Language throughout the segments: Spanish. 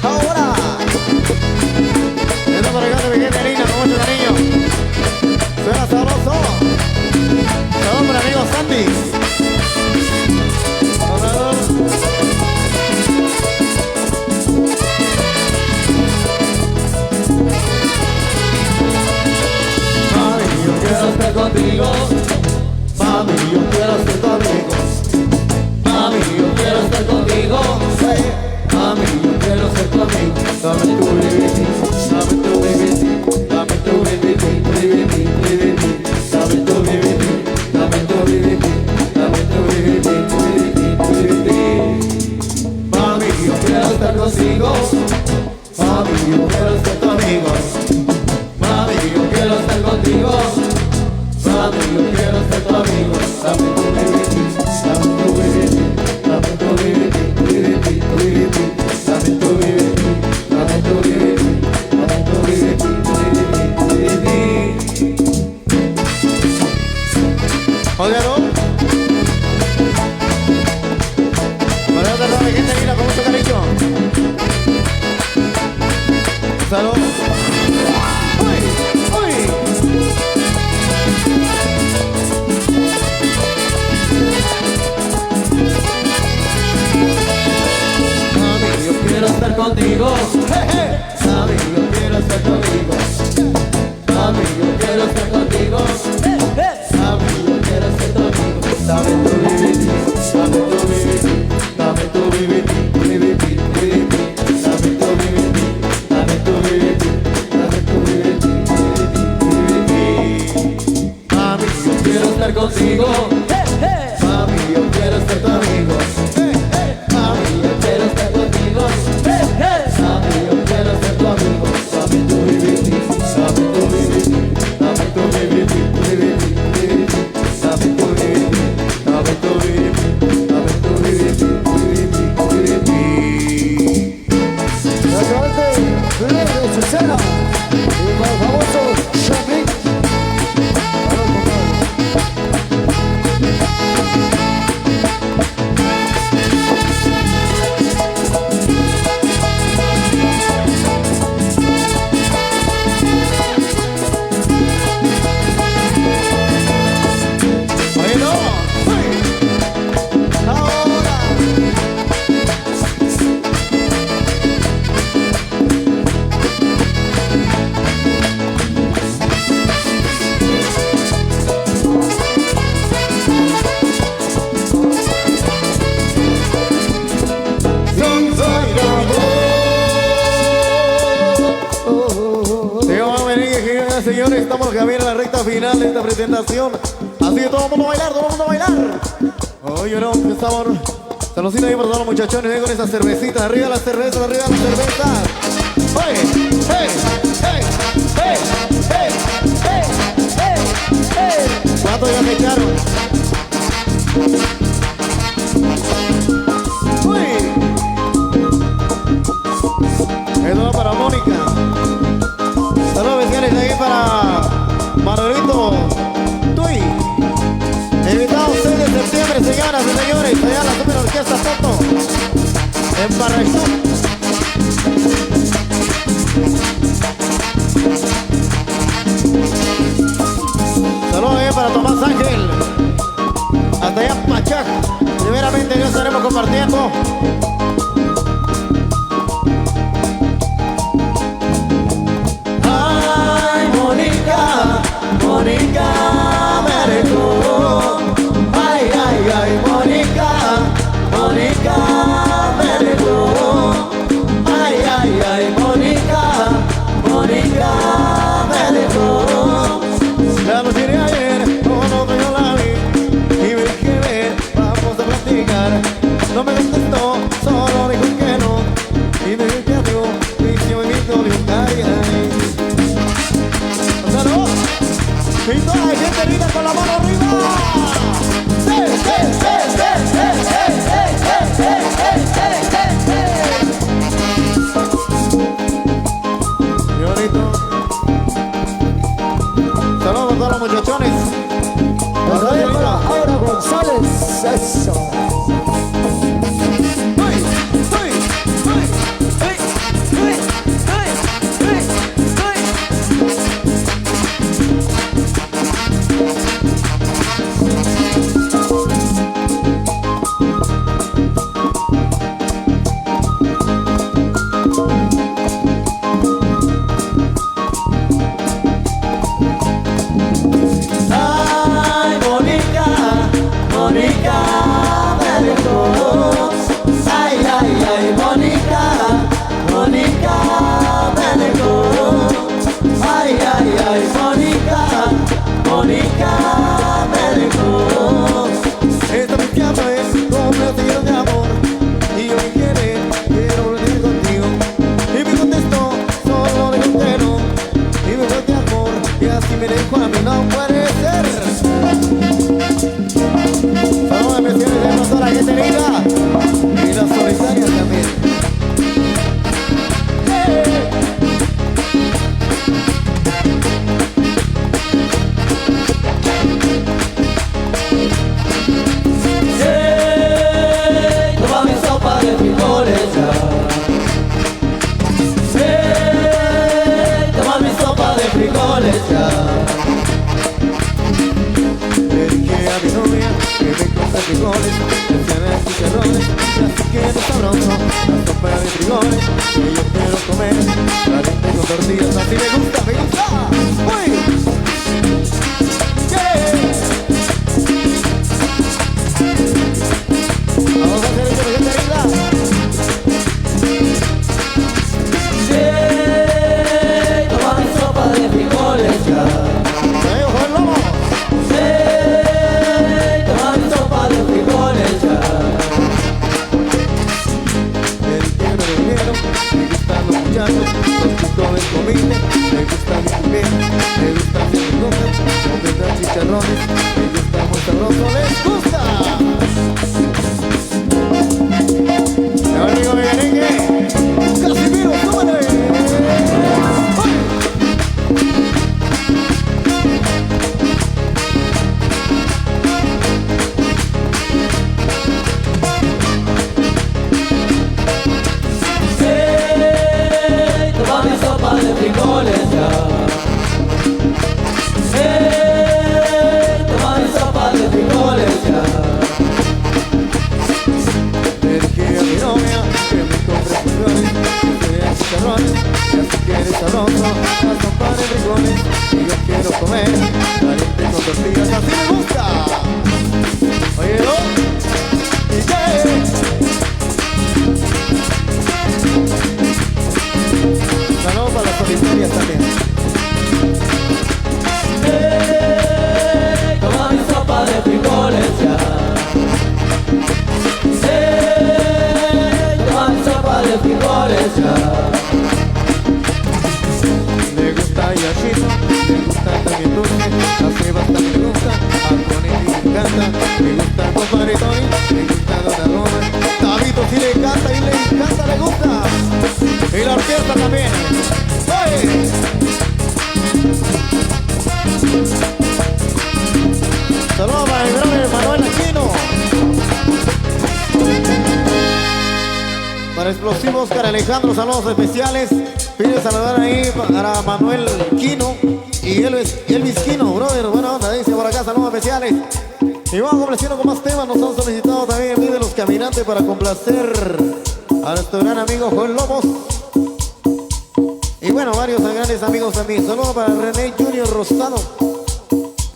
Ahora, esto para acá de mi gente linda, con mucho cariño. Suena sabroso. Saludos para amigos Sandy. Mami, yo quiero estar contigo. Mami, yo quiero ser tu amigo. Mami, yo quiero estar contigo. Mami, yo quiero ser tu amigo. Dame tu baby, dame tu baby, dame tu baby, baby, baby. Dame tu baby, dame tu baby, dame tu baby, baby. Mami, yo quiero estar contigo. Mami, yo quiero ser tu amigo. Mami, yo quiero estar contigo. Mami, yo quiero ser tu amigo. Dame tu baby, dame tu baby, dame tu baby, baby, baby. Dame tu baby, dame tu baby, dame tu baby, baby. Óigalo. Para otra mi gente linda, con mucho cariño. Salud. Uy, uy. Mami, yo quiero estar contigo. Mami, yo quiero ser tu amigo. Mami, yo quiero estar contigo. Mami, yo quiero ser tu amigo. Dame tu baby, dame tu baby, dame tu baby, baby, baby. Dame tu baby, dame tu baby, dame tu baby, baby. Mami, yo quiero estar contigo. Mami, yo quiero ser tu amigo. Mami, yo quiero estar contigo. Mami, yo quiero ser tu amigo. Dame tu baby, dame tu baby, dame tu baby, baby, baby. Dame tu baby, dame tu baby, dame tu baby, baby, baby. La cantante Flor de Susana y el famoso Shamik. Óigalo. Uy. Ahora. Señores, estamos ya bien en la recta final de esta presentación. Así que todo el mundo a bailar, todo el mundo a bailar. Oye, no, estamos. Saludcita ahí por todos los muchachones, con esas cervecitas. Arriba las cervezas, arriba las cervezas. Oye, hey, hey, hey, hey, hey, hey, hey. ¿Cuántos ya me echaron? Uy. Esto va para Mónica. Saludos especiales ahí para Manuelito Tuy. Invitado 6 de septiembre, señoras y señores, allá la Super Orquesta Soto en Barraizú. Saludos ahí para Tomás Ángel, hasta allá en Pachac. Primeramente ya estaremos compartiendo. Mónica me dejó. Ay, ay, ay, Mónica, Mónica me dejó. Ay, ay, ay, Mónica, Mónica me dejó. La noche de ayer, cuando yo la vi y me dije ven, vamos a platicar. No me contestó, solo dijo que no. Y me dije adiós, y si me invito de un ay, ay. ¡Salud! Y toda la gente linda con la mano arriba. ¡Hey, hey, hey, hey, hey, hey, hey, hey, hey, hey, hey, hey! Señorito. Saludos a todos los muchachones. Aura González, eso. ¡Uy! ¡Uy! ¡Uy! chicharrones, y está muy sabroso, les gusta. Mi amigo mi merengue, Casimiro, súbale. Toma mi sopa de frijoles ya. Toma mi sopa de frijoles ya. Le dije a mi novia que me compre frijoles, que sean chicharrones, y así que eres sabroso, la sopa de frijoles, y yo quiero comer caliente con tortillas, así me gusta. Oye, ¿no? ¿Y qué? Saludos a las solitarias también. Toma mi sopa de frijoles ya. Toma mi sopa de frijoles ya. Me gusta Yashito, me gusta también dulce, a Sebas también me gusta, a Tony me encanta, me gusta el compadre Tony, me gusta Dona Roma, Davito sí le encanta y le encanta, le gusta, y la orquesta también. ¡Oye! Saludos para mi brother Manuel Aquino, para Explosivos Oscar Alejandro, saludos especiales. Pide saludar ahí para Manuel Quino y Elvis Quino, brother. Buena onda, dice por acá, saludos especiales. Y vamos complaciendo con más temas. Nos han solicitado también de los caminantes para complacer a nuestro gran amigo Joel Lobos. Y bueno, varios grandes amigos también. Saludos para René Junior Rosado.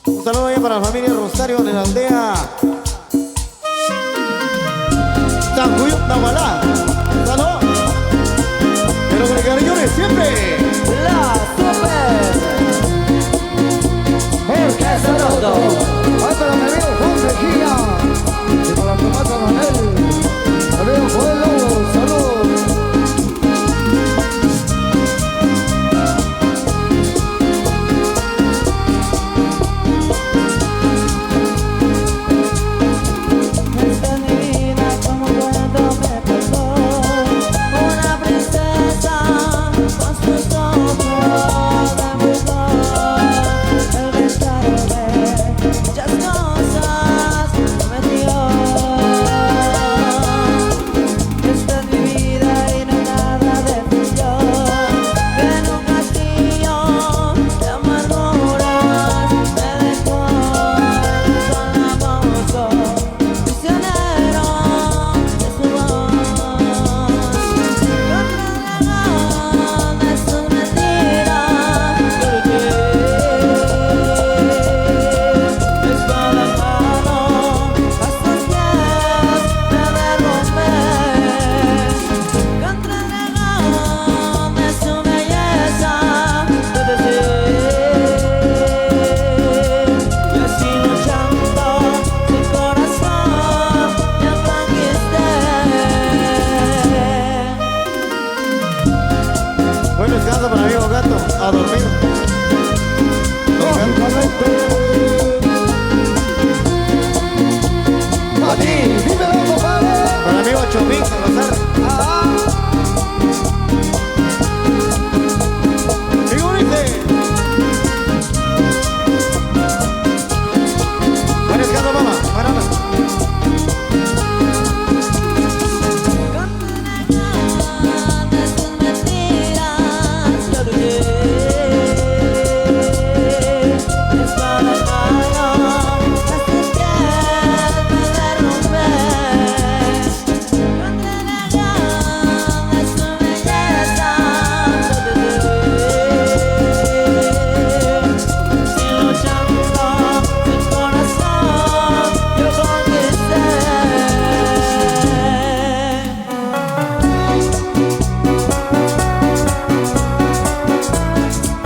Un saludo ahí para la familia Rosario de la aldea San Julián Nahualá. Saludos. Pero con el cariño de siempre. La Super Orquesta Rodo. Ahí para mi amigo Juan Mejía. Y para la tomata Manuel. Amigo Joel Lobo, saludos. Esta es mi vida como cuando me pasó. Una princesa con sus ojos de mujer. El vestido de muchas cosas prometió. Esta es mi vida y no nada de ficción. En un castillo de amarguras me dejó el sol amoroso. Prisionero de su voz, contra el dragón de sus mentiras, yo luché, espada en mano, hasta los pies me derrumbé, contra el dragón de su belleza, te deseo, y así luchando sin corazón ya conquisté. Buen descanso para mi amigo Gato. A dormir. Lógicamente. A ti, dímelo, compadre. Para mi amigo Chomín Salazar. Y como dice. Buen descanso, mamá. Buena onda. De sus mentiras yo luché, espada en mano, hasta los pies me derrumbé, contra el dragón de su belleza yo te sin luchando sin corazón yo conquisté.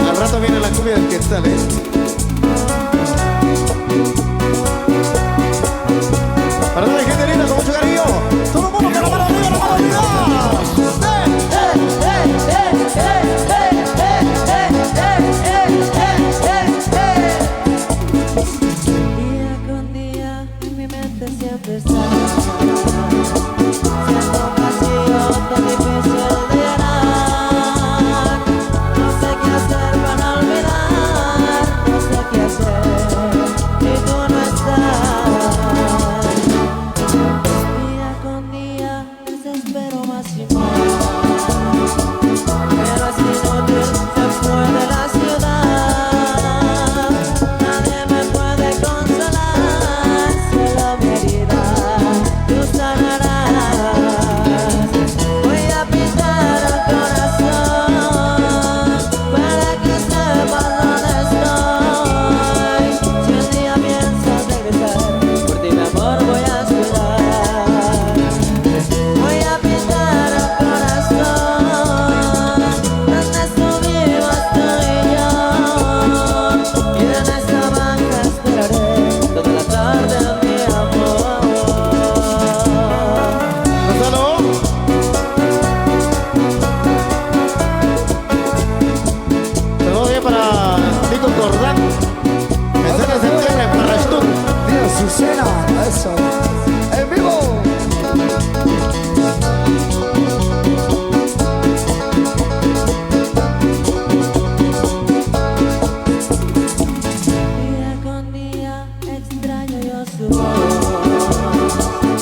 Al rato viene la cumbia del Quetzal, Para toda la gente linda, con mucho cariño. Todo el mundo con la mano arriba, la mano arriba. más y más. Pero es inútil, se fue de la ciudad. Nadie me puede consolar, solo mi herida tú sanarás. Voy a pintar el corazón para que sepas dónde estoy. Si un día piensas regresar, por ti mi amor voy a esperar. Voy a pintar el corazón donde estuvimos tú y yo, y en esta banca esperaré toda la tarde, mi amor. Gonzalo. Saludos bien para Nico Cordán. Que se de septiembre para Stutt. Mira Azucena, eso. En vivo. Día con día extraño yo su voz.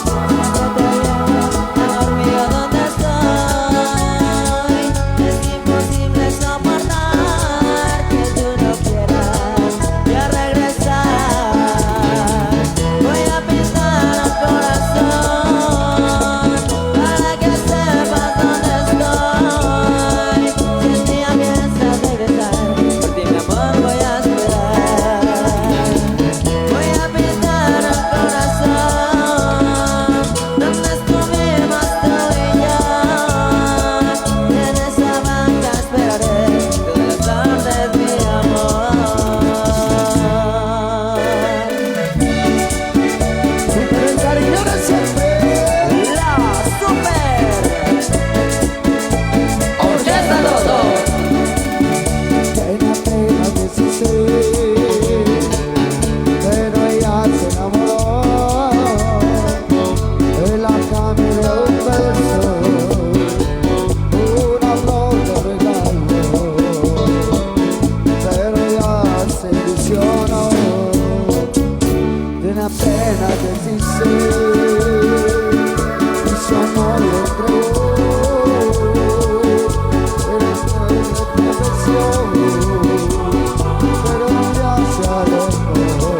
Cuando te llevo, amor mío, ¿dónde estoy? Es imposible soportar que tú no quieras ya regresar. Voy a pintar el corazón para que sepas dónde estoy. Si un día piensas regresar, por ti mi amor voy a esperar. Voy a pintar el corazón donde estuvimos tú y yo, y en esa banca esperaré todas las tardes, mi amor. Super encariñones siempre. La Super Orquesta Loto. Pena, pena, 16. Pero ella se enamoró de la cambio de un beso, una flor de regalo. Pero ella se ilusionó de una pena 16 y su amor le entregó. Pero ya se alejó,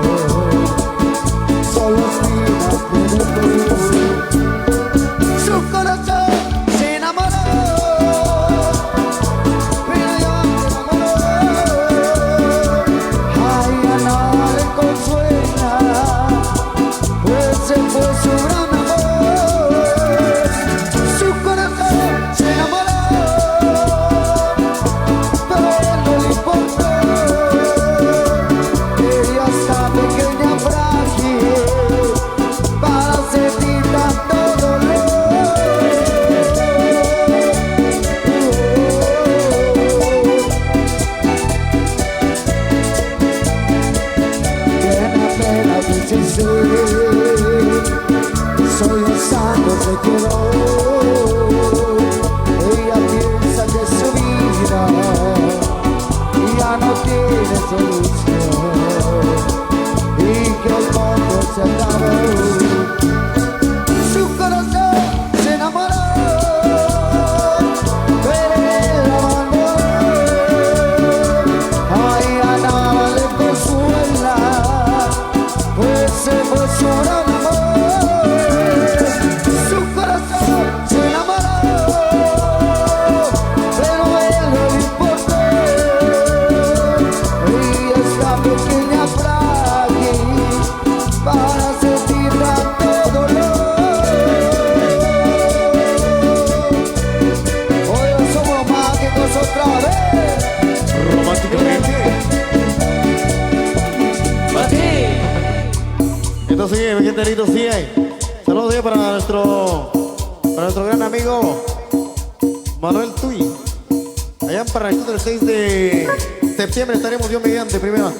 solo espinas tiene tú. Su corazón se enamoró, pero ya se enamoró. Ay, a nada le consuela, pues se fue su gran amor. Su corazón se enamoró, pero a él no le importó. Ella está pequeña, frágil, para sentir tanto dolor. Tiene apenas 16, soy un santo, se quedó. Ella piensa que su vida ya no tiene solución y que el mundo se acabó. Su corazón se enamoró, pero él la abandonó. Ay, a nada le consuela, pues se fue su gran amor. Su corazón se enamoró, pero a él no le importó. Ella está pequeña, frágil, para sentir tanto dolor. Hoy no somos mágicos otra vez. Románticamente. Para ti. Esto sigue, mi gente lindo, sigue. Saludos bien para nuestro gran amigo Manuel Tuy. Allá en Parrachuto el 6 de septiembre estaremos Dios mediante primero.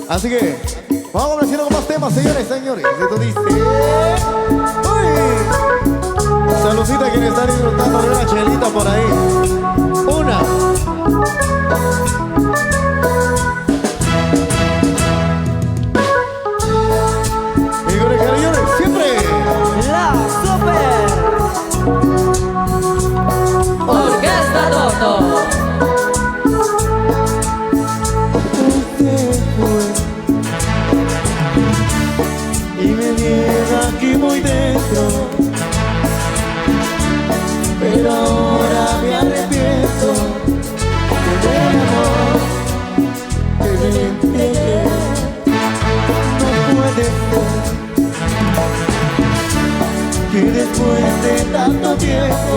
Así que vamos complaciendo con más temas, señores. Esto dice. ¡Uy! Saludcita a quienes están disfrutando de una chelita por ahí. Una. Y con el cariño de siempre. La Super pero ahora me arrepiento del amor que le entregué. No puede ser Que después de tanto tiempo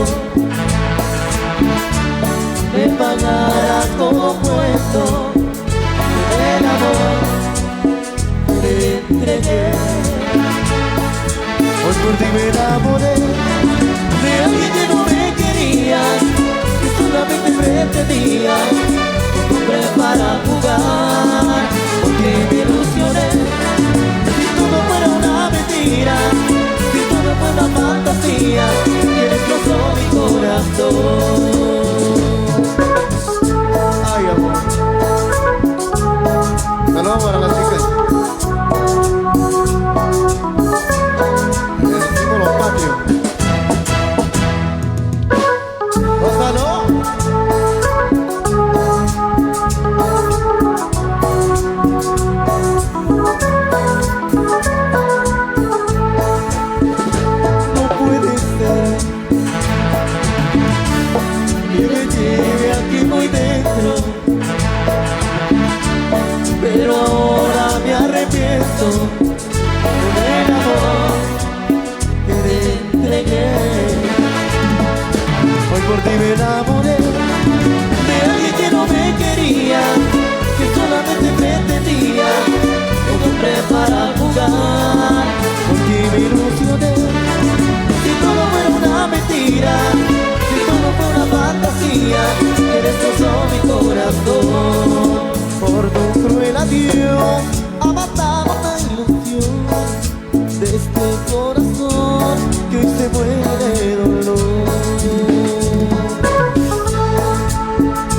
me pagaras como cuento del amor que le entregué. Hoy por ti me enamoré De alguien que no me querías, que solamente pretendías un hombre para jugar, porque me ilusioné. Si todo fuera una mentira, si todo fuera una fantasía, que destrozó mi corazón. Ay, amor. Saludos para las chicas. El símbolo patrio. Gózalo. No puede ser que me lleve aquí muy dentro, pero ahora me arrepiento del amor que le entregué. Hoy por ti me enamoré De alguien que no me quería, que solamente pretendía un hombre para jugar, porque me ilusioné. si todo fuera una mentira, si todo fuera una fantasía, que destrozó mi corazón. Por tu cruel adiós Ha matado la ilusión de este corazón que hoy se muere de dolor.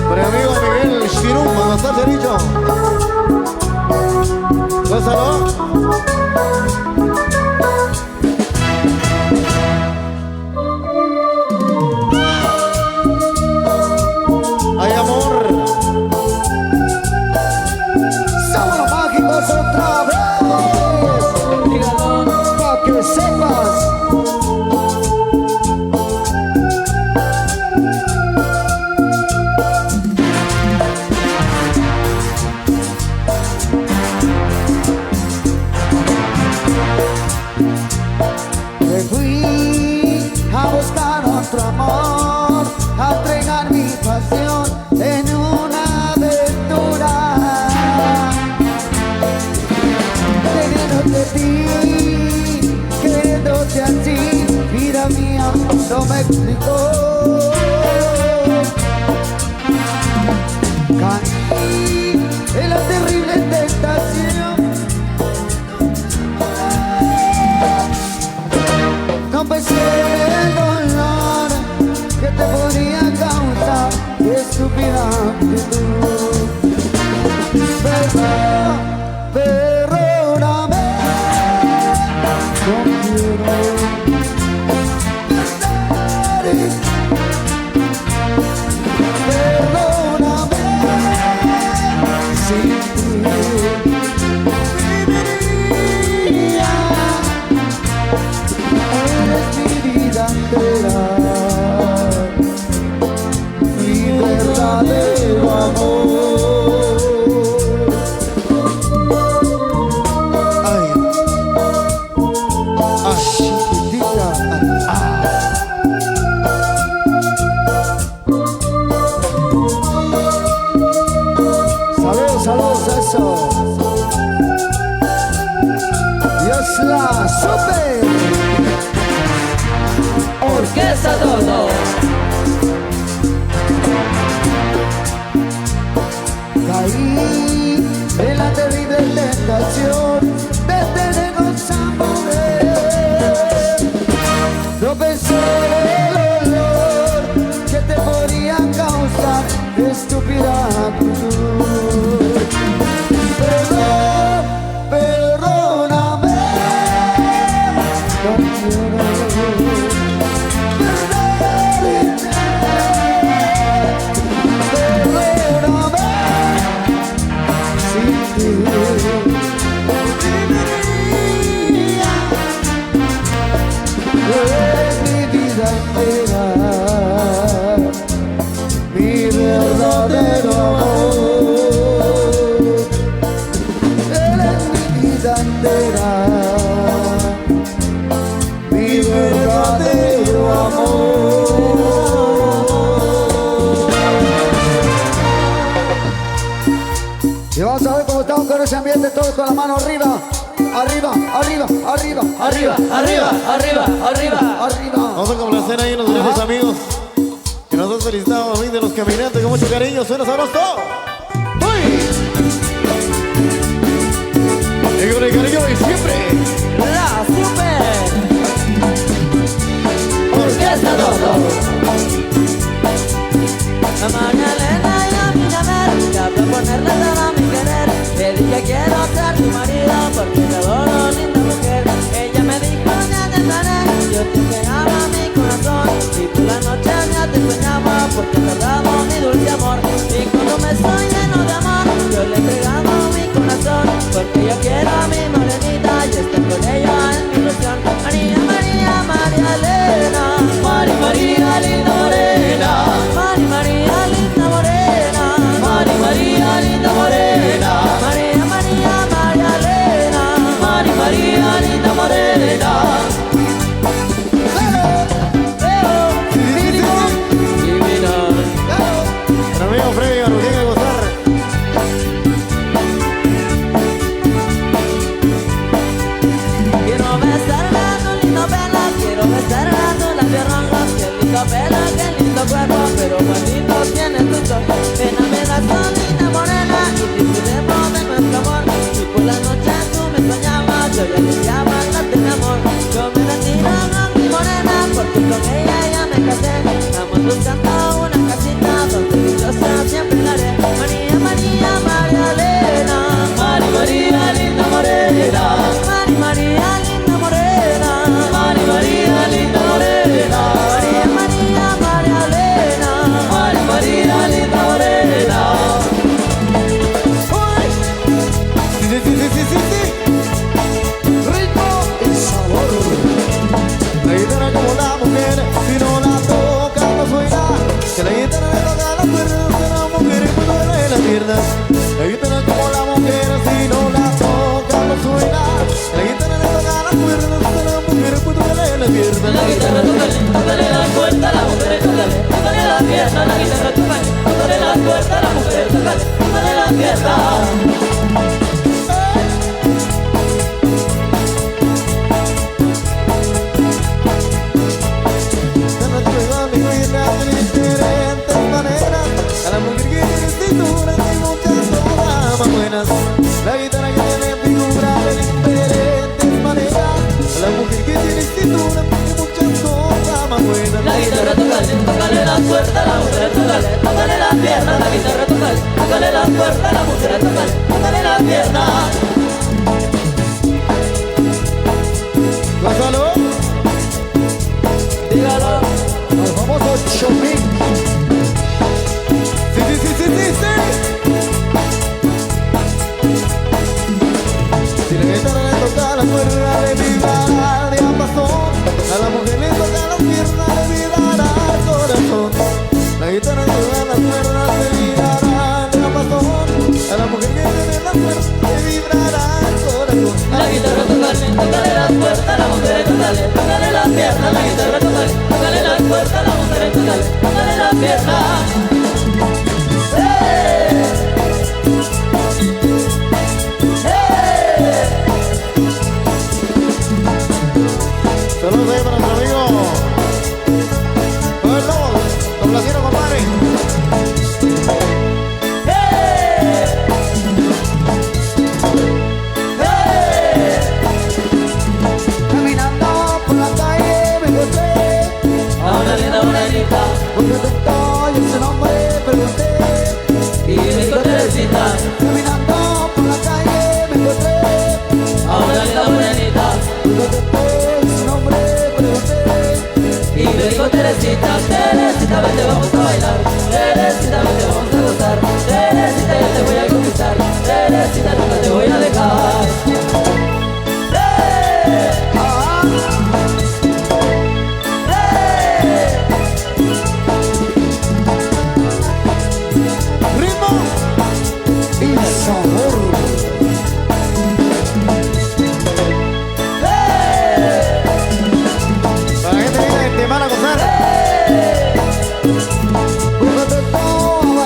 Por mi amigo Miguel Shiruma, ¿no estás, Cericho? Gózalo. Ay, amor. Somos los mágicos otra vez. Pa' que sepas. Me fui a buscar otro amor, a entregar mi pasión en una aventura. Teniéndote a ti, queriéndote así, vida mía, no me explicó. Caí en la terrible tentación. No pensé en el dolor que te podría causar estúpida actitud. Perdóname, no quiero estar. Perdóname, sin ti viviría. Eres mi vida entera, mi verdadero amor. todos con la mano arriba. Arriba, arriba, arriba, arriba, arriba, arriba, arriba. arriba. Vamos a complacer ahí a los grandes amigos que nos han felicitado a mí de los caminantes con mucho cariño. Suena sabroso. Y con el cariño de siempre. La super Orquesta Dodo. A María Elena y a mi Naver, ya para ponerle todo mi querer. Le dije quiero ser tu marido porque te adoro, linda mujer. Ella me dijo ya te estaré, yo te entregaba mi corazón. Y por la noche ya te soñaba porque te daba mi dulce amor. Y cuando me soy lleno de amor, yo le entregaba mi corazón. Porque yo quiero a mi morenita y estar con ella en mi ilusión. María, María, María Elena, María, María, linda morena. María, María, linda morena. María, María, linda morena. María, María, María Elena. María, María, linda morena. Divina. El amigo Freddy nos tiene que gozar. Quiero besarla tu lindo pelo, quiero besarla tu labios rojos. Qué lindo pelo, qué lindo cuerpo, pero bonito tiene tu sol. Ven a ver la solita morena y disfrutemos de nuestro amor. Y por la noche tú me soñabas, yo ya deseaba darte mi amor. Yo me retiro con mi morena porque con ella ya me casé. Estamos buscando una casita donde dichosa siempre la haré. María, María, María Elena. María, María, linda morena. María, María, linda morena. María, María, linda morena. María, María, María Elena. María, María, linda morena. Sí, sí, sí, sí, sí, sí. Ritmo y sabor. La guitarra como la mujer, si no la toca no suena. Que la guitarra le toca las cuerdas de la mujer y pues duele las piernas. La guitarra como la mujer, si no la toca no suena. Que la guitarra le toca las cuerdas de la mujer y pues duele las piernas. La guitarra tócale la puerta a la mujer, tócale la pierna. La guitarra tócale la puerta a la mujer, tócale la pierna. Se nos juega mi vida de diferentes maneras. A la mujer que tiene cintura y muchas damas buenas. La guitarra que tiene figura de diferentes maneras. A la mujer que tiene cintura y muchas damas buenas. La guitarra tócale la puerta a la mujer, tócale la pierna. La guitarra tócale la puerta a la mujer, tócale la pierna. Gonzalo, Dígalo. El famoso Chopin. sí, sí, sí, sí, sí, sí. Si la guitarra le toca la cuerda, le vibrará el diapasón. A la mujer le toca las piernas, le vibrará el corazón. La guitarra le toca las cuerdas, le vibrará el diapasón. A la mujer que tiene las cuerdas, le vibrará el corazón. La guitarra tócale la puerta a la mujer, tócale la pierna. La guitarra tócale la puerta a la mujer, tócale la pierna. ¡Hey! ¡Hey! Saludos ahí para nuestro amigo Joel Lobo, complacieron, compadre. ¡Hey! ¡Hey! Caminando por la calle me encontré A una linda morenita un detector y ese nombre pregunté. y me dijo Teresita. Caminando por la calle me encontré A una linda morenita un detector y ese nombre pregunté. y me dijo Teresita. Teresita, vente, vamos a bailar. Teresita, vente, vamos a gozar. Teresita, yo te voy a conquistar. Teresita, nunca te voy a dejar. ¡Hey! Ah, ¡Hey! Ritmo y sabor. ¡Hey! para la gente que viene de Temana a gozar. Un detector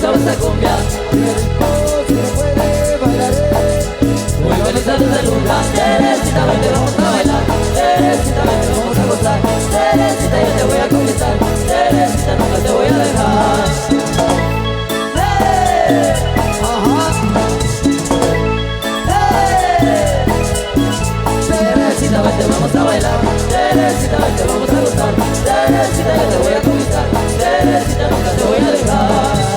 gustaba esa cumbia. Qué rico se puede bailar. Muy feliz a luz de luna. Teresita, vente, vamos a bailar. Teresita, vente, vamos a gozar. Teresita, yo te voy a conquistar. Teresita, nunca te voy a dejar. ¡Hey! Ajá. ¡Hey! Teresita, vente, vamos a bailar. Teresita, vente, vamos a gozar. Teresita, yo te voy a conquistar. Teresita, nunca te voy a dejar.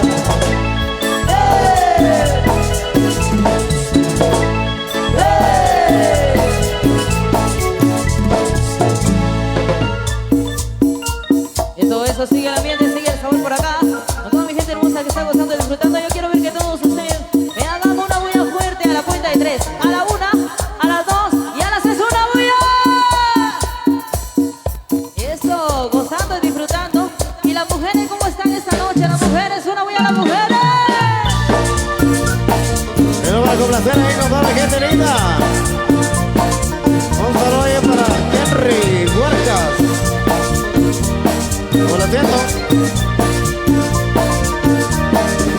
Y todo eso, sigue el ambiente, sigue el sabor por acá. A toda mi gente hermosa que está gozando y disfrutando, yo quiero ver que todos ustedes me hagan una bulla fuerte a la cuenta de 3. A la 1, a las 2 y a las 3, una bulla. Eso, gozando y disfrutando. Y las mujeres, ¿cómo están esta noche? Las mujeres, una bulla a las mujeres. Pero para complacer ahí con toda la gente linda. Un saludo ahí para Henry Huercas. Como lo siento.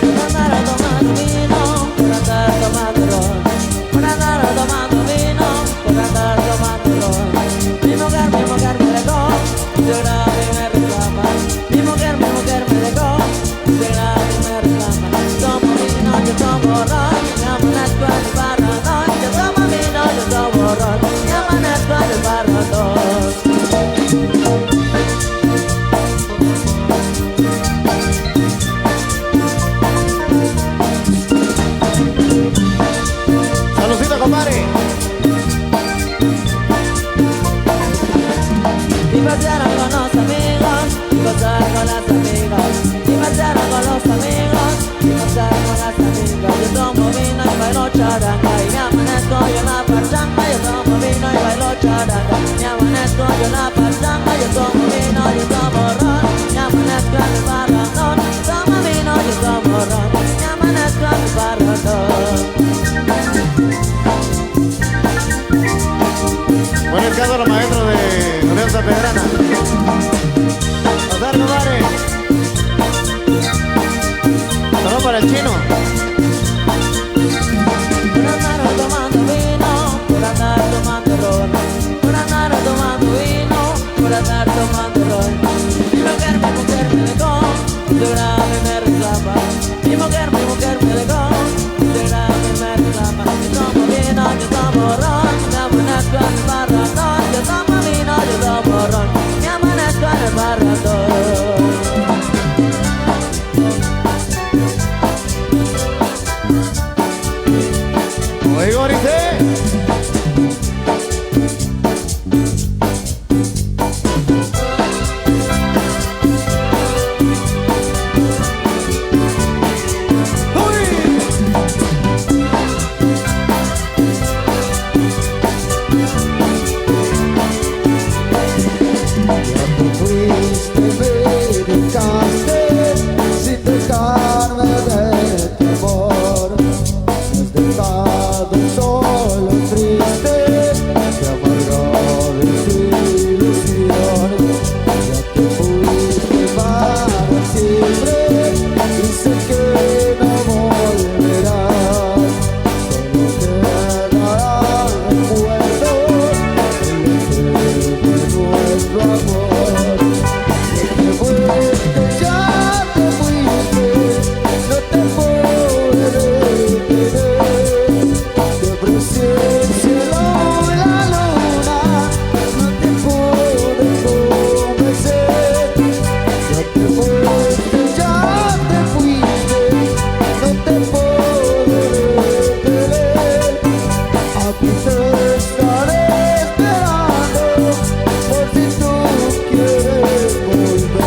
Por andar tomando vino, por andar tomando ron. Por andar tomando vino, por andar tomando ron. Mi mujer me dejó, se grave y me reclama. Mi mujer me dejó, se grave y me reclama. Tomo vino, yo tomo ron, me amanezco en el barradón. Yo tomo vino, yo tomo ron, me amanezco en el barradón. Saludcita, compadre. Y pasearon con los amigos, y pasearon con las amigas. Y pasearon con los amigos, y pasearon con las amigas. Yo tomo vino y bailo charanga, y me amanezco yo en la pachanga. Yo tomo vino y bailo charanga, me amanezco yo en la pachanga. Yo tomo vino, yo tomo ron, me amanezco en el barradón. Tomo vino, yo tomo ron, me amanezco en el barradón. Bueno, el caso de los maestros de Unión Pedrana. Pasar, compadre. Saludos para el chino. Por andar tomando vino, por andar tomando ron. Por andar tomando vino, por andar tomando ron. Mi mujer me dejó, de grave me reclama. Mi mujer me dejó, de grave me reclama. Yo tomo vino, yo tomo ron, me amanezco en el barradón. Yo tomo vino, yo tomo ron, me amanezco en el barradón. Oigo, dice. Sin dejarme de tu amor, me has dejado solo triste, te amargó desilusión. Ya te fuiste para siempre y sé que no volverás. Solo quedará el recuerdo de nuestro amor. Te fuiste, ya te fuiste, no te podré detener. Te ofrecí el cielo y la luna, no te pude convencer. Ya te fuiste, ya te fuiste, no te podré detener. Aquí te estaré esperando por si tú quieres volver.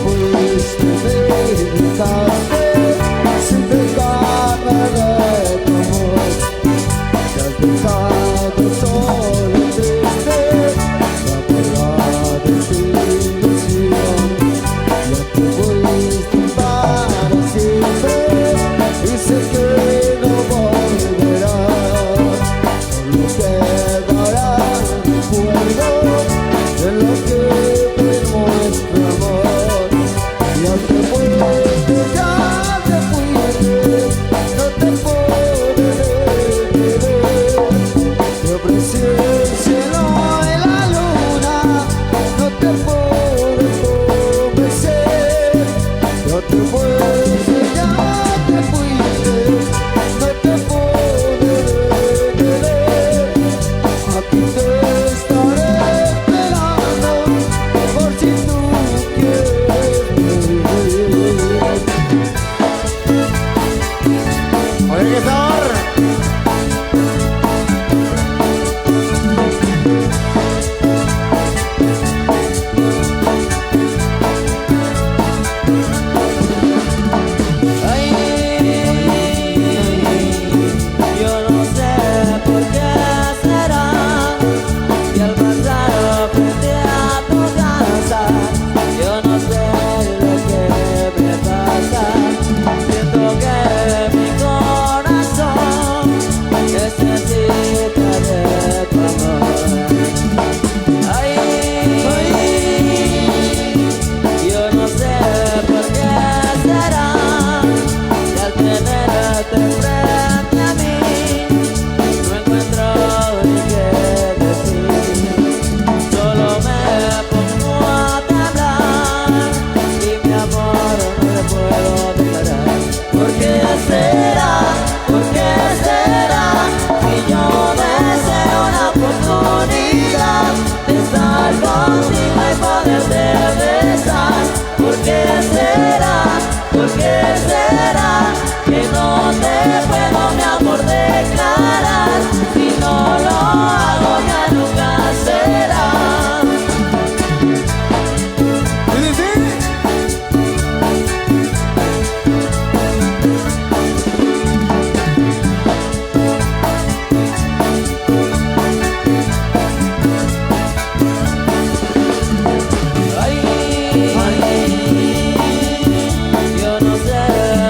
Fuiste, me dejaste sin dejarme de tu amor. Te has dejado solo triste, la verdad desilusión. Ya te fuiste, pues ya te fuiste, no te puedo detener. Aquí te estaré esperando por si tú quieres venir. Oye, qué sabor. Yo no sé por qué será que al pasar frente a tu casa, yo no sé lo que me pasa. Siento que mi corazón necesita de tu amor. Yo no sé por qué será que al tenerte frente a mí no encuentro ni qué decir. Solo me pongo a temblar y mi amor no le puedo declarar. ¿Por qué será? ¿Por qué será? Si yo deseo una oportunidad de estar contigo y poderte besar. ¿Por qué será? ¿Por qué será que no te puedo, mi amor, declarar? Si no lo hago ya nunca será. Sí, sí, sí. Yo no sé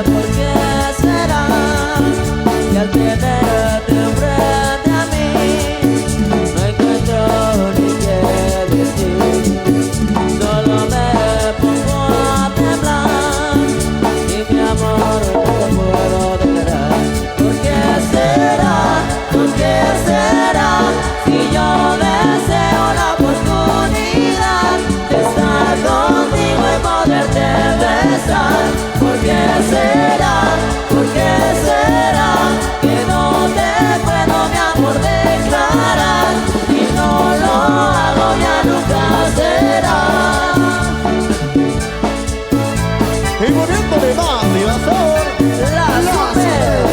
por qué será que al tenerte frente a mí no encuentro ni qué decir. Solo me pongo a temblar y mi amor no te puedo declarar. ¿Por qué será? ¿Por qué será? Si yo deseo la oportunidad de estar contigo y poderte besar. ¿Por qué será? ¿Por qué será que no te puedo, mi amor, declarar? Si no lo hago ya nunca será. Y poniéndole más y más sabor. La super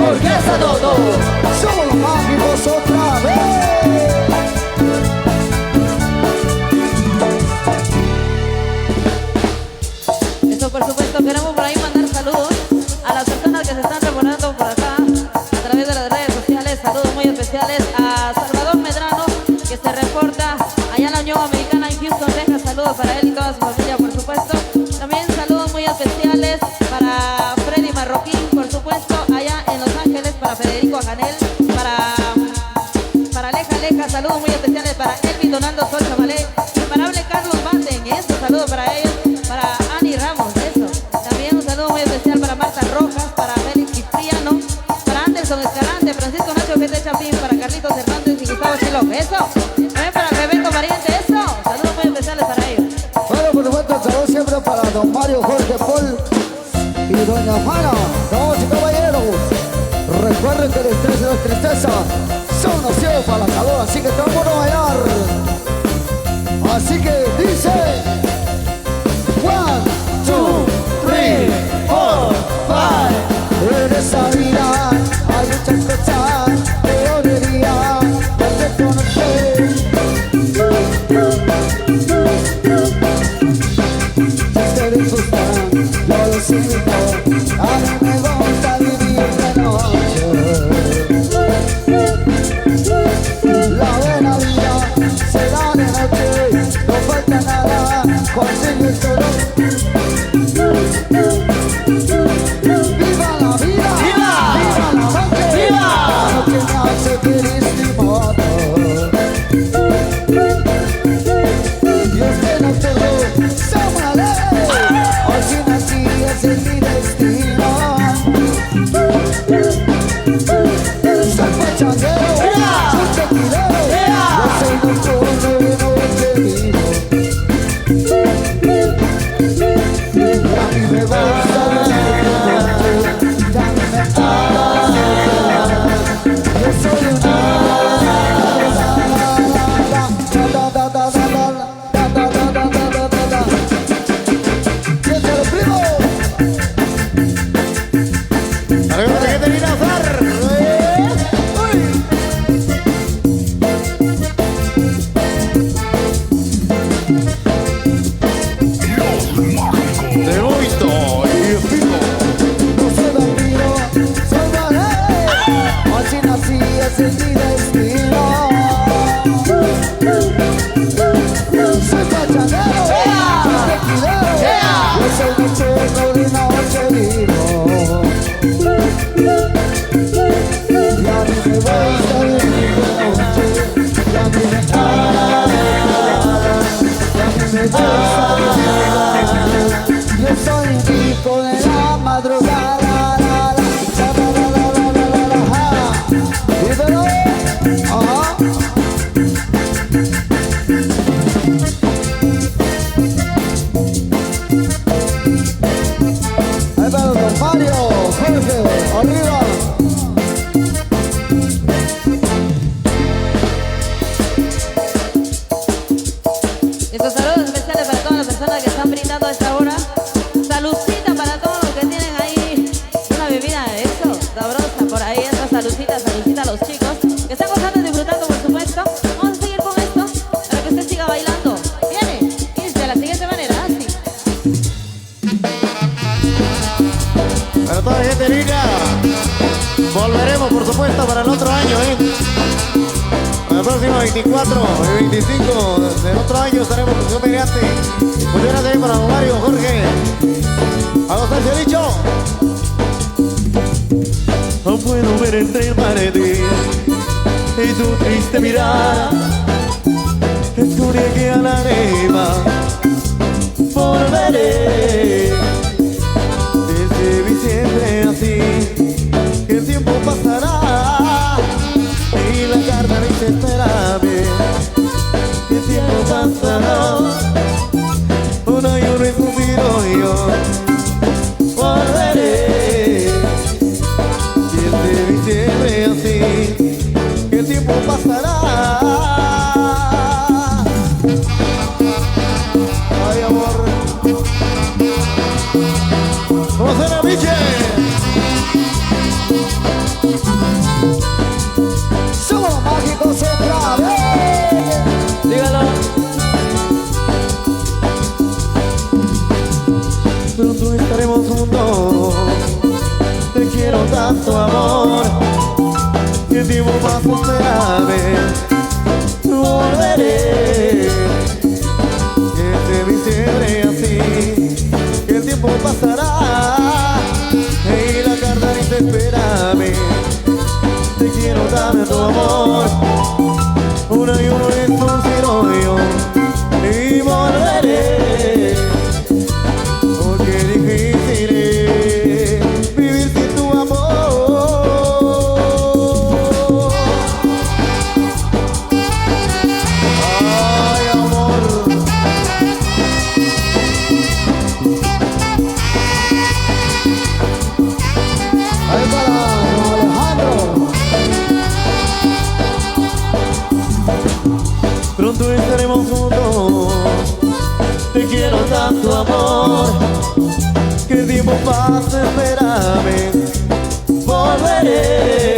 Orquesta Toto. Somos los mágicos otra vez. Eso, por supuesto, queremos por ahí mandar saludos a las personas que se están reportando por acá a través de las redes sociales. Saludos muy especiales a Salvador Medrano, que se reporta allá en la Unión Americana en Houston, Texas. Saludos para él y toda su familia, por supuesto. También saludos muy especiales para Freddy Marroquín, por supuesto, allá en Los Ángeles, para Federico Ajanel, para Aleja Aleja. Saludos muy especiales para Elvin Donaldo Sol Chavalé, imparable Carlos Banten, eso, saludos para ellos. Para Ani Ramos, eso. También un saludo muy especial para Marta Rojas, para Félix Cipriano, para Anderson Escalante, Francisco Nacho G. Chapín, para Carlitos Hernández y Gustavo Chiló, eso. También para Rebeco Pariente, eso. Saludos muy especiales para ellos. Bueno, por supuesto, saludos siempre para don Mario Jorge Paul y doña Juana. Damas y caballeros, recuerden que el estrés y la tristeza son nocivos para la calor, así que todo el mundo a bailar. Así que dice 1, 2, 3, 4, 5. En esa vida hay muchas cosas que yo diría que te conocí. Si ustedes gustan, yo lo siento. A mí me gusta vivir de noche. La buena vida se da de noche, no falta nada, consigue todo. ¡Viva la vida! ¡Viva! ¡Viva la noche! ¡Viva! La noche me hace feliz mi modo. Dios que no te lo samaré. Hoy si nací ese es mi destino. Soy pachanguero, soy tequilero, yo soy nocturno y no he bebido. a esta hora. Saludcita para todos los que tienen ahí una bebida de eso, sabrosa por ahí, esta saludcita, saludcita a los chicos que están gozando y disfrutando, por supuesto. Vamos a seguir con esto para que usted siga bailando. Viene, y de la siguiente manera, así. Para toda la gente linda, volveremos por supuesto para el otro año, para el próximo 24 y 25 del otro año estaremos con su mediante. Muchas gracias para don Mario, Jorge. A gozarse dicho. No puedo ver entre el paredes y tu triste mirada, escoria que a la arena volveré. Te vi siempre así, que el tiempo pasará y la carta dice espérame, que el tiempo pasará. Una y un suspiro y yo volveré. Y te vi siempre así, que el tiempo pasará. Ay, amor. ¿Cómo suena, biche? Somos los mágicos otra vez. Dígalo. Pronto estaremos juntos. Te quiero tanto, amor, que el tiempo pasa, espérame, volveré. Que te vi siempre así, que el tiempo pasará y la carta dice espérame. Te quiero tanto, amor, una y uno es un ciroyo y volveré. Oh, qué difícil es vivir sin tu amor. Ay, amor. Ahí para Alejandro. Pronto estaremos juntos. Te quiero tanto, amor, que el tiempo pasa, espérame, volveré.